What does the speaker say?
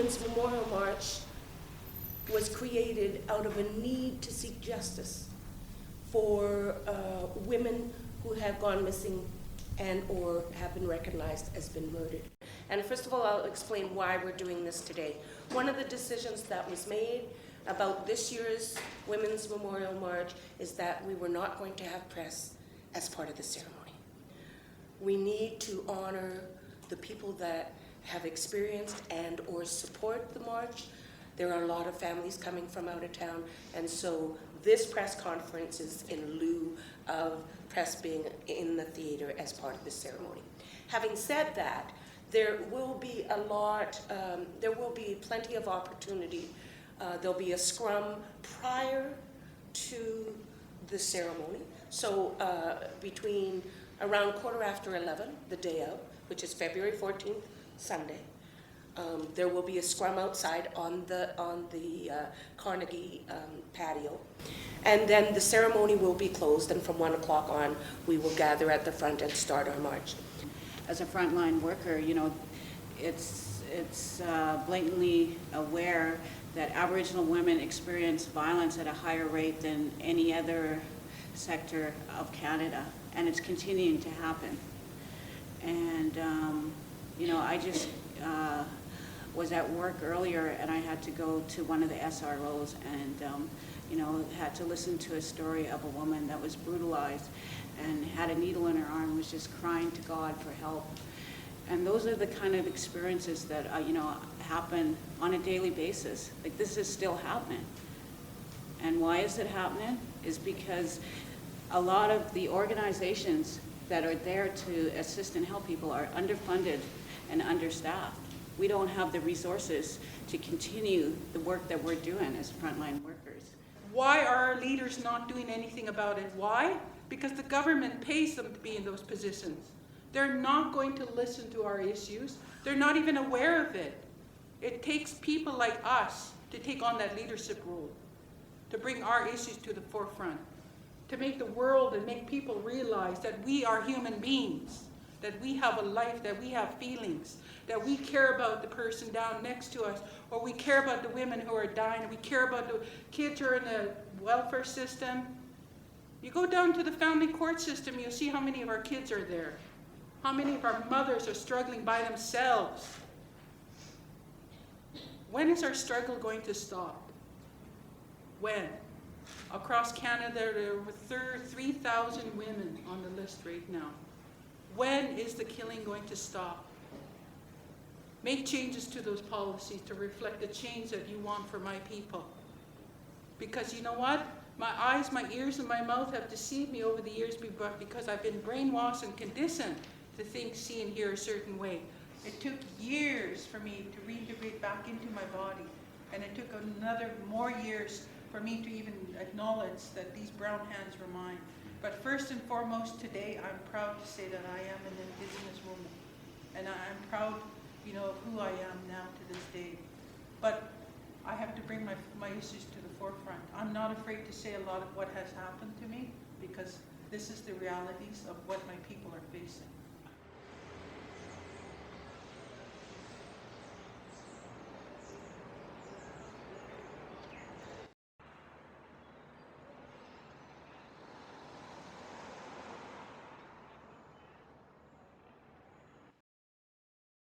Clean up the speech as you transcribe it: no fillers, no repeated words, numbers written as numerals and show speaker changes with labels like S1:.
S1: Women's Memorial March was created out of a need to seek justice for women who have gone missing and or have been recognized as been murdered. And first of all, I'll explain why we're doing this today. One of the decisions that was made about this year's Women's Memorial March is that we were not going to have press as part of the ceremony. We need to honor the people that have experienced and or support the march. There are a lot of families coming from out of town, and so this press conference is in lieu of press being in the theater as part of the ceremony. Having said that, there will be plenty of opportunity. There'll be a scrum prior to the ceremony. So between around 11:15, the day out, which is February 14th, Sunday, there will be a scrum outside on the Carnegie patio. And then the ceremony will be closed, and from 1 o'clock on, we will gather at the front and start our march.
S2: As a frontline worker, you know, it's blatantly aware that Aboriginal women experience violence at a higher rate than any other sector of Canada, and it's continuing to happen. And, you know, I just was at work earlier, and I had to go to one of the SROs and, you know, had to listen to a story of a woman that was brutalized and had a needle in her arm, was just crying to God for help. And those are the kind of experiences that, you know, happen on a daily basis. Like, this is still happening. And why is it happening? Is because a lot of the organizations that are there to assist and help people are underfunded and understaffed. We don't have the resources to continue the work that we're doing as frontline workers.
S3: Why are our leaders not doing anything about it? Why? Because the government pays them to be in those positions. They're not going to listen to our issues. They're not even aware of it. It takes people like us to take on that leadership role, to bring our issues to the forefront, to make the world and make people realize that we are human beings, that we have a life, that we have feelings, that we care about the person down next to us, or we care about the women who are dying, we care about the kids who are in the welfare system. You go down to the family court system, you'll see how many of our kids are there, how many of our mothers are struggling by themselves. When is our struggle going to stop? When? Across Canada, there are 3,000 women on the list right now. When is the killing going to stop? Make changes to those policies to reflect the change that you want for my people. Because you know what? My eyes, my ears, and my mouth have deceived me over the years because I've been brainwashed and conditioned to think, see, and hear a certain way. It took years for me to reintegrate back into my body, and it took more years for me to even acknowledge that these brown hands were mine. But first and foremost today, I'm proud to say that I am an Indigenous woman, and I'm proud, you know, of who I am now to this day. But I have to bring my issues to the forefront. I'm not afraid to say a lot of what has happened to me, because this is the realities of what my people are facing.